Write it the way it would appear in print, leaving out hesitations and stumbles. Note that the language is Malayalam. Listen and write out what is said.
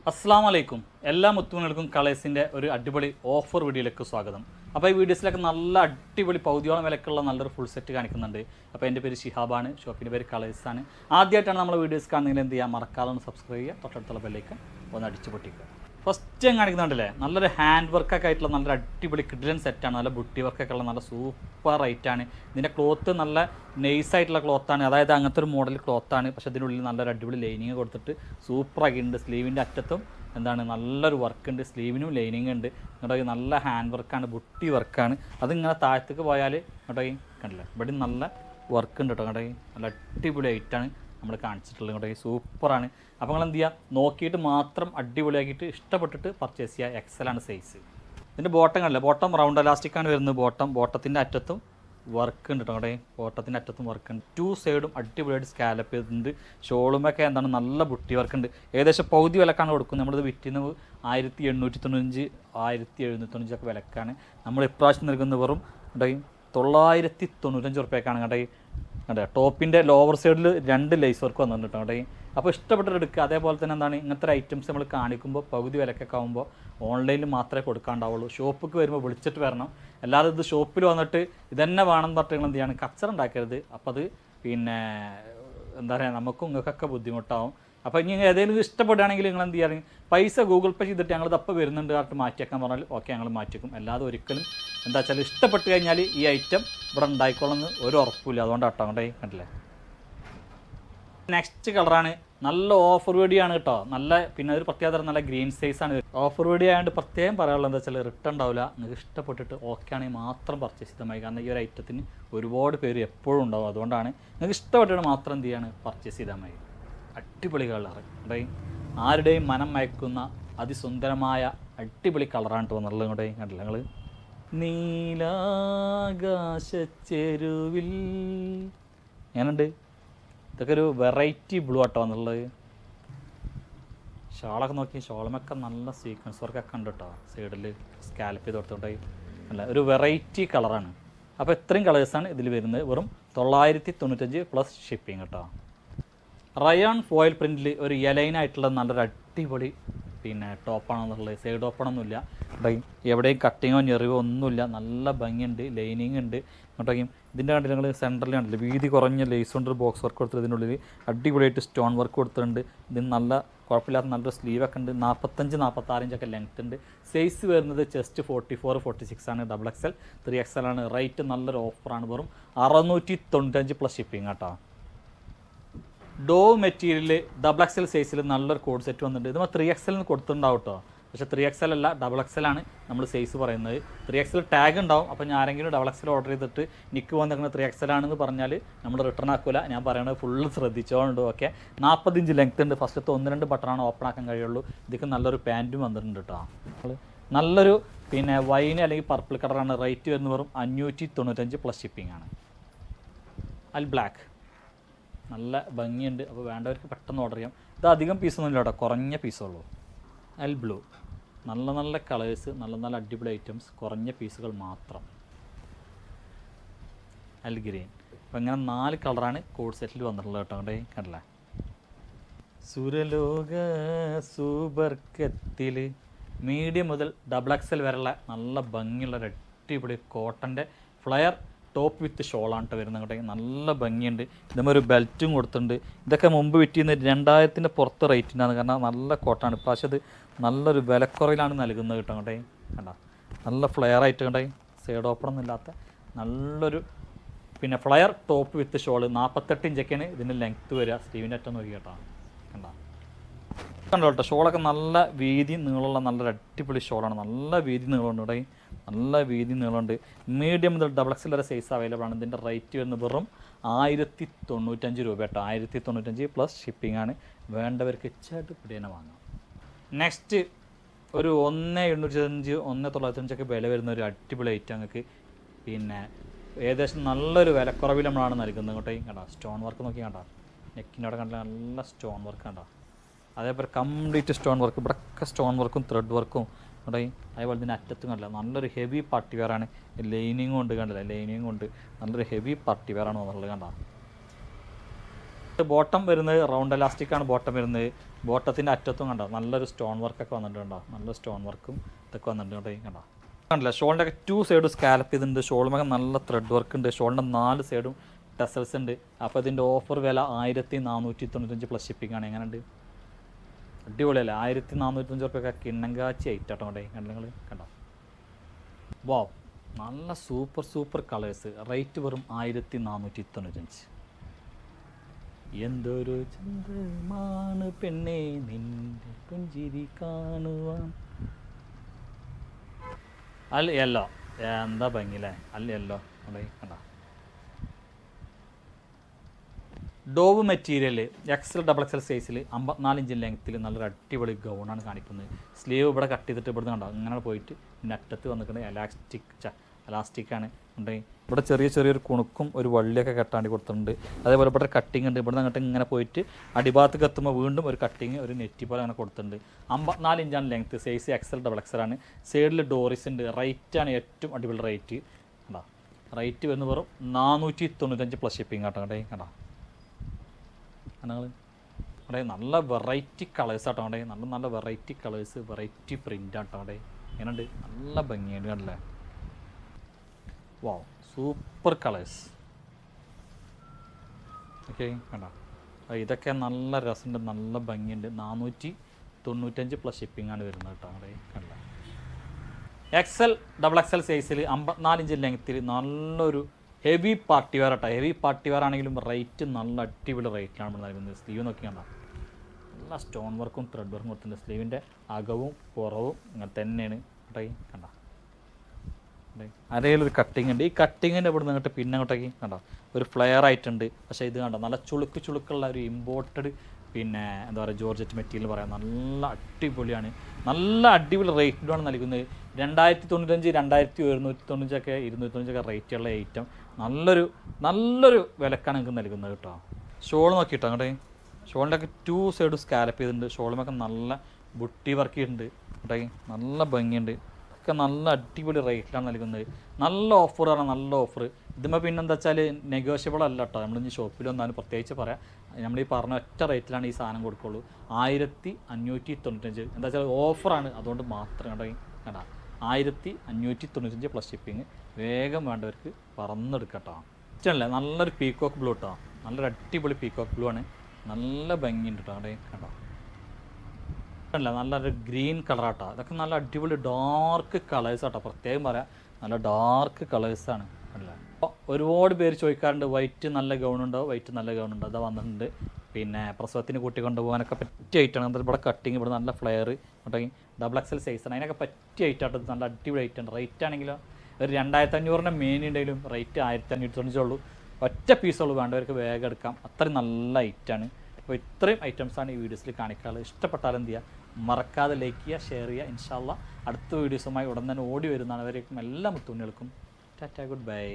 അസ്സാം വലൈക്കും എല്ലാ മുത്തുമണികൾക്കും കളേഴ്സിൻ്റെ ഒരു അടിപൊളി ഓഫർ വീഡിയോയിലേക്ക് സ്വാഗതം. അപ്പോൾ ഈ വീഡിയോസിലൊക്കെ നല്ല അടിപൊളി പൗതിയോളം വിലക്കുള്ള നല്ലൊരു ഫുൾ സെറ്റ് കാണിക്കുന്നുണ്ട്. അപ്പോൾ എൻ്റെ പേര് ഷിഹാബാണ്, ഷോപ്പിൻ്റെ പേര് കളേഴ്സാണ്. ആദ്യമായിട്ടാണ് നമ്മൾ വീഡിയോസ് കാണുന്നതെങ്കിൽ എന്ത് ചെയ്യുക, മറക്കാതെ ഒന്ന് സബ്സ്ക്രൈബ് ചെയ്യുക, തൊട്ടടുത്തുള്ള ബെല്ലേക്ക് ഒന്ന് അടിച്ചു പൊട്ടിക്കുക. ഫസ്റ്റ് ഞാൻ കാണിക്കുന്നുണ്ടല്ലേ, നല്ലൊരു ഹാൻഡ് വർക്കൊക്കെ ആയിട്ടുള്ള നല്ലൊരു അടിപൊളി കിഡിലൻ സെറ്റാണ്. നല്ല ബുട്ടി വർക്കൊക്കെ ഉള്ള നല്ല സൂപ്പർ റൈറ്റാണ്. ഇതിൻ്റെ ക്ലോത്ത് നല്ല നൈസായിട്ടുള്ള ക്ലോത്താണ്, അതായത് അങ്ങനത്തെ ഒരു മോഡൽ ക്ലോത്താണ്. പക്ഷേ ഇതിനുള്ളിൽ നല്ലൊരു അടിപൊളി ലൈനിങ് കൊടുത്തിട്ട് സൂപ്പറാക്കിയിട്ടുണ്ട്. സ്ലീവിൻ്റെ അറ്റത്തും നല്ലൊരു വർക്ക് ഉണ്ട്, സ്ലീവിനും ലൈനിങ് ഉണ്ട്. ഇങ്ങോട്ടേക്ക് നല്ല ഹാൻഡ് വർക്കാണ്, ബുട്ടി വർക്കാണ്. അതിങ്ങനെ താഴത്തേക്ക് പോയാൽ ഇങ്ങോട്ടേക്ക് കണ്ടില്ലേ, ഇവിടെ നല്ല വർക്ക് ഉണ്ട് കേട്ടോ. ഇങ്ങോട്ടേക്ക് നല്ല അടിപൊളി ആയിട്ടാണ് നമ്മൾ കാണിച്ചിട്ടുള്ളത്. ഇങ്ങോട്ടേക്ക് സൂപ്പറാണ്. അപ്പോൾ നിങ്ങൾ എന്ത് ചെയ്യുക, നോക്കിയിട്ട് മാത്രം അടിപൊളിയാക്കിയിട്ട് ഇഷ്ടപ്പെട്ടിട്ട് പർച്ചേസ് ചെയ്യുക. എക്സലാണ് സൈസ്. ഇതിൻ്റെ ബോട്ടം കണ്ടില്ല, ബോട്ടം റൗണ്ട് എലാസ്റ്റിക്കാണ് വരുന്നത്. ബോട്ടത്തിൻ്റെ അറ്റത്തും വർക്ക് ഉണ്ട് കേട്ടോ. അവിടെ ബോട്ടത്തിൻ്റെ അറ്റത്തും വർക്ക് ഉണ്ട്. 2 സൈഡും അടിപൊളിയായിട്ട് സ്കാലപ്പ് ചെയ്തിട്ടുണ്ട്. ഷോളുമൊക്കെ നല്ല ബുട്ടി വർക്ക് ഉണ്ട്. ഏകദേശം പകുതി വിലക്കാണ് കൊടുക്കുന്നത്. നമ്മളിത് വിറ്റുന്നത് 1895 1795 ഒക്കെ വിലക്കാണ്. നമ്മൾ ഇപ്രാവശ്യം നൽകുന്ന വെറും 995 ഉറുപ്പ്യക്കാണ് കേട്ടോ. ടോപ്പിൻ്റെ ലോവർ സൈഡിൽ 2 ലേസ് വർക്ക് വന്നിട്ടുണ്ട് കേട്ടോ. അപ്പോൾ ഇഷ്ടപ്പെട്ടിട്ട് എടുക്കുക. അതേപോലെ തന്നെ ഇങ്ങനത്തെ ഐറ്റംസ് നമ്മൾ കാണിക്കുമ്പോൾ പകുതി വിലക്കൊക്കെ ആകുമ്പോൾ ഓൺലൈനിൽ മാത്രമേ കൊടുക്കാണ്ടാവുള്ളൂ. ഷോപ്പിക്ക് വരുമ്പോൾ വിളിച്ചിട്ട് വരണം. അല്ലാതെ ഇത് ഷോപ്പിൽ വന്നിട്ട് ഇതന്നെ വേണമെന്ന് പറഞ്ഞിട്ട് നിങ്ങൾ എന്ത് ചെയ്യണം, കച്ചറ ഉണ്ടാക്കരുത്. അപ്പോൾ അത് എന്താ പറയുക, നമുക്കും നിങ്ങൾക്കൊക്കെ ബുദ്ധിമുട്ടാവും. അപ്പോൾ ഇനി ഏതെങ്കിലും ഇഷ്ടപ്പെടുകയാണെങ്കിൽ നിങ്ങൾ എന്ത് ചെയ്യുക, പൈസ ഗൂഗിൾ പേ ചെയ്തിട്ട് ഞങ്ങളിത് അപ്പോൾ വരുന്നുണ്ട് പറഞ്ഞിട്ട് മാറ്റിയേക്കാൻ പറഞ്ഞാൽ ഓക്കെ, ഞങ്ങൾ മാറ്റിയേക്കും. അല്ലാതെ ഒരിക്കലും എന്താ വെച്ചാൽ ഇഷ്ടപ്പെട്ട് കഴിഞ്ഞാൽ ഈ ഐറ്റം ഇവിടെ ഉണ്ടായിക്കോളെന്ന് ഒരു ഉറപ്പില്ല. അതുകൊണ്ട് കേട്ടോ കണ്ടില്ലേ. നെക്സ്റ്റ് കളറാണ്, നല്ല ഓഫർ വീഡിയാണ് കേട്ടോ. പിന്നെ ഒരു പ്രത്യേകത നല്ല ഗ്രീൻ സൈസാണ്. ഓഫർ വീഡിയോ ആയതുകൊണ്ട് പ്രത്യേകം പറയാനുള്ളത് എന്താ വെച്ചാൽ റിട്ടേൺ ഉണ്ടാവില്ല. നിങ്ങൾക്ക് ഇഷ്ടപ്പെട്ടിട്ട് ഓക്കെ ആണെങ്കിൽ മാത്രം പർച്ചേസ് ചെയ്താൽ മതി. കാരണം ഈ ഒരു ഐറ്റത്തിന് ഒരുപാട് പേര് എപ്പോഴും ഉണ്ടാവും. അതുകൊണ്ടാണ് നിങ്ങൾക്ക് ഇഷ്ടപ്പെട്ടിട്ട് മാത്രം എന്ത് ചെയ്യാണ്, പർച്ചേസ് ചെയ്താൽ മതി. അടിപൊളി കളർ, ആരുടെയും മനം മയക്കുന്ന അതിസുന്ദരമായ അടിപൊളി കളറാണ് തോന്നുന്നുള്ളത്. ഇങ്ങോട്ടേ കണ്ടില്ല നിങ്ങൾ, നീലാകാശച്ചെരുവിൽ ഞാനുണ്ട്. ഇതൊക്കെ ഒരു വെറൈറ്റി ബ്ലൂ ആട്ടോ എന്നുള്ളത്. ഷാളൊക്കെ നോക്കി, ഷോളമൊക്കെ നല്ല സീക്വൻസ് വർക്കൊക്കെ ഉണ്ട് കേട്ടോ. സൈഡിൽ സ്കാലപ്പ് ചെയ്ത് കൊടുത്തോണ്ടായി അല്ല, ഒരു വെറൈറ്റി കളറാണ്. അപ്പോൾ ഇത്രയും കളേഴ്സാണ് ഇതിൽ വരുന്നത്. വെറും 995 പ്ലസ് ഷിപ്പിംഗ് കേട്ടോ. റയോൺ ഫോയിൽ പ്രിൻറ്റിൽ ഒരു യലൈനായിട്ടുള്ള നല്ലൊരു അടിപൊളി ടോപ്പാണെന്നുള്ളത്. സൈഡ് ഓപ്പണൊന്നുമില്ല, എവിടെയും കട്ടിങ്ങോ ഞെറിവോ ഒന്നുമില്ല. നല്ല ഭംഗിയുണ്ട്, ലൈനിങ് ഉണ്ട്. ഇങ്ങോട്ടേക്കും ഇതിൻ്റെ കണ്ടില്ല നിങ്ങൾ, സെൻറ്ററിൽ കണ്ടില്ല വീതി കുറഞ്ഞ ലേസ് കൊണ്ട് ബോക്സ് വർക്ക് കൊടുത്തിട്ട് ഇതിനുള്ളിൽ അടിപൊളിയായിട്ട് സ്റ്റോൺ വർക്ക് കൊടുത്തിട്ടുണ്ട്. ഇതിന് നല്ല കുഴപ്പമില്ലാത്ത നല്ലൊരു സ്ലീവൊക്കെ ഉണ്ട്. 45-46 ഇഞ്ചൊക്കെ ലെങ്ത് ഉണ്ട്. സൈസ് വരുന്നത് ചെസ്റ്റ് 44-46 ആണ്. XXL 3XL ആണ്. റേറ്റ് നല്ലൊരു ഓഫറാണ്. വെറും 695 പ്ലസ് ഷിപ്പിംഗ് കേട്ടോ. ഡോ മെറ്റീരിയൽ XXL സൈസിൽ നല്ലൊരു കോഡ് സെറ്റ് വന്നിട്ടുണ്ട്. ഇത് 3XL കൊടുത്തിട്ടുണ്ടാവും കേട്ടോ. പക്ഷേ 3XL അല്ല, XXL ആണ് നമ്മൾ സൈസ് പറയുന്നത്. 3XL ടാഗ് ഉണ്ടാവും. അപ്പോൾ ഞാൻ ആരെങ്കിലും XXL ഓർഡർ ചെയ്തിട്ട് നിക്ക് വന്നിരിക്കുന്നത് 3XL ആണെന്ന് പറഞ്ഞാൽ നമ്മൾ റിട്ടേൺ ആക്കില്ല. ഞാൻ പറയുന്നത് ഫുള്ള് ശ്രദ്ധിച്ചോണ്ട്. ഓക്കെ, 40 ഇഞ്ച് ലെങ്ത് ഉണ്ട്. ഫസ്റ്റത്തെ 1-2 ബട്ടണാണ് ഓപ്പൺ ആക്കാൻ കഴിയുള്ളൂ. ഇതൊക്കെ നല്ലൊരു പാൻറ്റും വന്നിട്ടുണ്ട് കേട്ടോ. നല്ലൊരു വൈൻ അല്ലെങ്കിൽ പർപ്പിൾ കളറാണ്. റേറ്റ് വരുന്നത് വെറും 595 പ്ലസ് ഷിപ്പിംഗ് ആണ്. ബ്ലാക്ക് നല്ല ഭംഗിയുണ്ട്. അപ്പോൾ വേണ്ടവർക്ക് പെട്ടെന്ന് ഓർഡർ ചെയ്യാം. ഇത് അധികം പീസൊന്നും ഇല്ല കേട്ടോ, കുറഞ്ഞ പീസുള്ളൂ. ബ്ലൂ നല്ല കളേഴ്സ്, നല്ല അടിപൊളി ഐറ്റംസ്, കുറഞ്ഞ പീസുകൾ മാത്രം. ഗ്രീൻ. അപ്പോൾ ഇങ്ങനെ 4 കളറാണ് കോഡ് സെറ്റിൽ വന്നിട്ടുള്ളത് കേട്ടോ. കണ്ടില്ലേ, സുരലോക സൂബർക്കത്തിൽ മീഡിയം മുതൽ XXL വരെയുള്ള നല്ല ഭംഗിയുള്ള ഒരു അടിപൊളി കോട്ടൻ്റെ ഫ്ലയർ ടോപ്പ് വിത്ത് ഷോളാണ് കേട്ടോ വരുന്നത്. നല്ല ഭംഗിയുണ്ട്. ഇതുമ്പോൾ ഒരു ബെൽറ്റും കൊടുത്തിട്ടുണ്ട്. ഇതൊക്കെ മുമ്പ് വിറ്റിരുന്ന 2000-ൻ്റെ പുറത്ത് റേറ്റിനാണ്. കാരണം നല്ല കോട്ടാണ്. പക്ഷേ അത് നല്ലൊരു വിലക്കുറയിലാണ് നൽകുന്നത് കേട്ടോ. കണ്ടോ, നല്ല ഫ്ലെയർ ആയിട്ട് സൈഡ് ഓപ്പണൊന്നും ഇല്ലാത്ത നല്ലൊരു ഫ്ലയർ ടോപ്പ് വിത്ത് ഷോള്. 48 ഇഞ്ചൊക്കെയാണ് ഇതിൻ്റെ ലെങ്ത്ത് വരിക. സ്റ്റീവിൻ്റെ അറ്റം നോക്കി കേട്ടോ. കണ്ടോ കേട്ടോ, ഷോളൊക്കെ നല്ല വീതി നീളമുള്ള നല്ലൊരു അടിപൊളി ഷോളാണ്. നല്ല വീതി നീളമുണ്ട്. നല്ല വീതി നീളമുണ്ട്. മീഡിയം മുതൽ XXL വരെ സൈസ് അവൈലബിൾ ആണ്. ഇതിൻ്റെ റേറ്റ് വരുന്നത് വെറും 1095 രൂപ കേട്ടോ. 1095 പ്ലസ് ഷിപ്പിംഗ് ആണ്. വേണ്ടവർക്ക് ചടുപ്പിടി തന്നെ വാങ്ങാം. നെക്സ്റ്റ് ഒരു 1895 1995 വില വരുന്ന ഒരു അടിപൊളി ഐറ്റം നിങ്ങൾക്ക് ഏകദേശം നല്ലൊരു വിലക്കുറവിൽ നമ്മളാണ് നൽകുന്നത്. കണ്ടോ, സ്റ്റോൺ വർക്ക് നോക്കി കണ്ടോ, നെക്കിനോടെ കണ്ട നല്ല സ്റ്റോൺ വർക്ക് കണ്ടോ. അതേപോലെ കംപ്ലീറ്റ് സ്റ്റോൺ വർക്ക്, ഇവിടെയൊക്കെ സ്റ്റോൺ വർക്കും ത്രെഡ് വർക്കും അതേപോലെ തന്നെ അറ്റത്തും കണ്ടില്ല. നല്ലൊരു ഹെവി പാർട്ടി വെയറാണ്. ലൈനിങ് കൊണ്ട് കണ്ടില്ല, ലൈനിങ് കൊണ്ട് നല്ലൊരു ഹെവി പാർട്ടി വെയറാണ് വന്നുള്ളത് കണ്ടോ. ബോട്ടം വരുന്നത് റൗണ്ട് എലാസ്റ്റിക് ആണ്. ബോട്ടം വരുന്നത് ബോട്ടത്തിൻ്റെ അറ്റത്തും കണ്ടോ നല്ലൊരു സ്റ്റോൺ വർക്കൊക്കെ വന്നിട്ടുണ്ടോ, നല്ല സ്റ്റോൺ വർക്കും ഇതൊക്കെ വന്നിട്ടുണ്ട് കണ്ടോ. കണ്ടില്ല ഷോളിൻ്റെ ഒക്കെ 2 സൈഡും സ്കാലപ്പ് ചെയ്തിട്ടുണ്ട്. ഷോളുമൊക്കെ നല്ല ത്രെഡ് വർക്ക് ഉണ്ട്. ഷോളിൻ്റെ 4 സൈഡും ടെസൽസ് ഉണ്ട്. അപ്പോൾ ഇതിൻ്റെ ഓഫർ വില 1495 പ്ലസ് ഷിപ്പിംഗ് ആണ്. എങ്ങനെയുണ്ട്, അടിപൊളിയല്ലേ? 1495 റുപ്യൊക്കെ കിണ്ണങ്കാച്ചി ഐറ്റാട്ടോ കൊണ്ടേ കണ്ടങ്ങൾ കണ്ടോ. വാ, നല്ല സൂപ്പർ കളേഴ്സ്. റേറ്റ് വെറും 1495. എന്തൊരു ചന്ദ്രമാണ് പെണ്ണേ നിന്റെ പുഞ്ചിരി കാണുവാൻ. അല്ല യെല്ലോ, എന്താ ഭംഗിയില്ലേ? അല്ല യെല്ലോ അവിടെ കണ്ട. ഡോവ് മെറ്റീരിയൽ XL XXL സൈസിൽ 54 ഇഞ്ച് ലെങ്ത്തിൽ നല്ലൊരു അടിപൊളി ഗൗണാണ് കാണിക്കുന്നത്. സ്ലീവ് ഇവിടെ കട്ട് ചെയ്തിട്ട് ഇവിടുന്ന് കണ്ടോ ഇങ്ങനെ പോയിട്ട് നട്ടത്ത് വന്നിട്ടുണ്ട്. എലാസ്റ്റിക്കാണ് ഉണ്ടെങ്കിൽ ഇവിടെ ചെറിയൊരു കുണുക്കും ഒരു വള്ളിയൊക്കെ കെട്ടാണ്ടി കൊടുത്തിട്ടുണ്ട്. അതേപോലെ ഇവിടെ കട്ടിങ് ഉണ്ട്. ഇവിടെ അങ്ങോട്ട് ഇങ്ങനെ പോയിട്ട് അടിഭാഗത്തേക്ക് എത്തുമ്പോൾ വീണ്ടും ഒരു കട്ടിങ് ഒരു നെറ്റി പോലെ അങ്ങനെ കൊടുത്തിട്ടുണ്ട്. 54 ഇഞ്ചാണ് ലെങ്ത്ത്. സൈസ് XL XXL ആണ്. സൈഡിൽ ഡോറിസ് ഉണ്ട്. റേറ്റാണ് ഏറ്റവും അടിപൊളി റേറ്റ് കണ്ടാ. റേറ്റ് വരുന്ന വെറും 495 പ്ലസ് ഷിപ്പിംഗ് ആട്ടോ കണ്ടേ കണ്ടാ. കണ്ടങ്ങൾ അവിടെ നല്ല വെറൈറ്റി കളേഴ്സ് ആട്ടോ അവിടെ. നല്ല വെറൈറ്റി കളേഴ്സ്, വെറൈറ്റി പ്രിൻ്റ് ആട്ടോ അവിടെ. എങ്ങനെയുണ്ട്? നല്ല ഭംഗിയുണ്ട് കണ്ടല്ലേ. വാ, സൂപ്പർ കളേഴ്സ്. ഓക്കെ കണ്ടോ, ഇതൊക്കെ നല്ല രസമുണ്ട്, നല്ല ഭംഗിയുണ്ട്. 495 പ്ലസ് ഷിപ്പിംഗ് ആണ് വരുന്നത് കേട്ടോ അവിടെ കണ്ട. XL XXL സൈസിൽ 54 ഇഞ്ച് ലെങ്ത്തിൽ നല്ലൊരു ഹെവി പാർട്ടി വെയർ കേട്ടോ. ഹെവി പാർട്ടി വെയർ ആണെങ്കിലും റേറ്റ് നല്ല അടിപൊളി റേറ്റിലാണ് നമ്മൾ നൽകുന്നത്. സ്ലീവ് നോക്കി കണ്ടോ, നല്ല സ്റ്റോൺ വർക്കും ത്രെഡ് വർക്കും കൊടുത്തിട്ടുണ്ട്. സ്ലീവിൻ്റെ അകവും പുറവും ഇങ്ങനെ തന്നെയാണ് കേട്ടോ കണ്ട. അരയിലൊരു കട്ടിങ് ഉണ്ട്. ഈ കട്ടിങ്ങിൻ്റെ ഇവിടെ നിന്നിട്ട് പിന്നെ അങ്ങോട്ടേക്ക് കണ്ടോ ഒരു ഫ്ലെയർ ആയിട്ടുണ്ട്. പക്ഷേ ഇത് കണ്ടോ നല്ല ചുളുക്കുള്ള ഒരു ഇമ്പോർട്ടഡ് പിന്നെ എന്താ പറയുക ജോർജറ്റ് മെറ്റീരിയൽ പറയാം. നല്ല അടിപൊളിയാണ്. നല്ല അടിപൊളി റേറ്റിലാണ് നൽകുന്നത്. 2095, 2195, 295 റേറ്റുള്ള ഐറ്റം നല്ലൊരു വിലക്കാണ് നിങ്ങൾക്ക് നൽകുന്നത് കേട്ടോ. ഷോൾ നോക്കിയിട്ടോ അങ്ങോട്ടേ. ഷോളിൻ്റെ ഒക്കെ 2 സൈഡ് സ്കാലപ്പ് ചെയ്തിട്ടുണ്ട്. ഷോളുമൊക്കെ നല്ല ബുട്ടി വർക്ക് ചെയ്തിട്ടുണ്ട് കേട്ടോ. നല്ല ഭംഗിയുണ്ട്. ഒക്കെ നല്ല അടിപൊളി റേറ്റിലാണ് നൽകുന്നത്. നല്ല ഓഫറാണ്, നല്ല ഓഫർ. ഇതുമ്പോൾ പിന്നെന്താ വെച്ചാൽ നെഗോഷ്യബിൾ അല്ല കേട്ടോ. നമ്മളിനി ഷോപ്പിൽ വന്നാലും പ്രത്യേകിച്ച് പറയാം, നമ്മൾ ഈ പറഞ്ഞ ഒറ്റ റേറ്റിലാണ് ഈ സാധനം കൊടുക്കുള്ളൂ. 1595. എന്താ വെച്ചാൽ ഓഫറാണ്, അതുകൊണ്ട് മാത്രം കേട്ടോ കേട്ടാ. 1595 പ്ലസ് ഷിപ്പിങ്. വേഗം വേണ്ടവർക്ക് പറന്നെടുക്കട്ടോ. ഇഷ്ടമല്ലേ? നല്ലൊരു പീക്കോക്ക് ബ്ലൂ കേട്ടോ. നല്ലൊരു അടിപൊളി പീക്കോക്ക് ബ്ലൂ ആണ്. നല്ല ഭംഗിയുണ്ട് കേട്ടോ അവിടെ കേട്ടോ. അല്ല നല്ലൊരു ഗ്രീൻ കളറാട്ടോ. ഇതൊക്കെ നല്ല അടിപൊളി ഡാർക്ക് കളേഴ്സ് ആട്ടോ. പ്രത്യേകം പറയാം, നല്ല ഡാർക്ക് കളേഴ്സാണ് അല്ല. അപ്പോൾ ഒരുപാട് പേര് ചോദിക്കാറുണ്ട് വൈറ്റ് നല്ല ഗൗണുണ്ടോ, അതാ വന്നിട്ടുണ്ട്. പിന്നെ പ്രസവത്തിന് കൂട്ടിക്കൊണ്ട് പോകാനൊക്കെ പറ്റിയ ഐറ്റാണ്. എന്താ ഇവിടെ കട്ടിങ്, ഇവിടെ നല്ല ഫ്ലെയർ ഉണ്ടെങ്കിൽ XXL സൈസാണ്. അതിനൊക്കെ പറ്റിയ ഐറ്റാട്ടോ. നല്ല അടിപൊളി ഐറ്റാണ്. റേറ്റ് ആണെങ്കിലോ ഒരു 2500 മെയിൻ ഉണ്ടെങ്കിലും റേറ്റ് 1595 ഉള്ളൂ. ഒറ്റ പീസുള്ളൂ, വേണ്ടവർക്ക് വേഗം എടുക്കാം. അത്രയും നല്ല ഐറ്റാണ്. അപ്പോൾ ഇത്രയും ഐറ്റംസാണ് ഈ വീഡിയോസിൽ കാണിക്കാറുള്ളത്. ഇഷ്ടപ്പെട്ടാൽ എന്ത് ചെയ്യുക, മറക്കാതെ ലൈക്ക് ചെയ്യുക, ഷെയർ ചെയ്യുക. ഇൻഷാ അല്ലാഹ് അടുത്ത വീഡിയോസുമായി ഉടൻ തന്നെ ഓടി വരുന്നതാണ്. അവരേക്കും എല്ലാ മുത്തുണ്ണികൾക്കും ടാറ്റാ, ഗുഡ് ബൈ.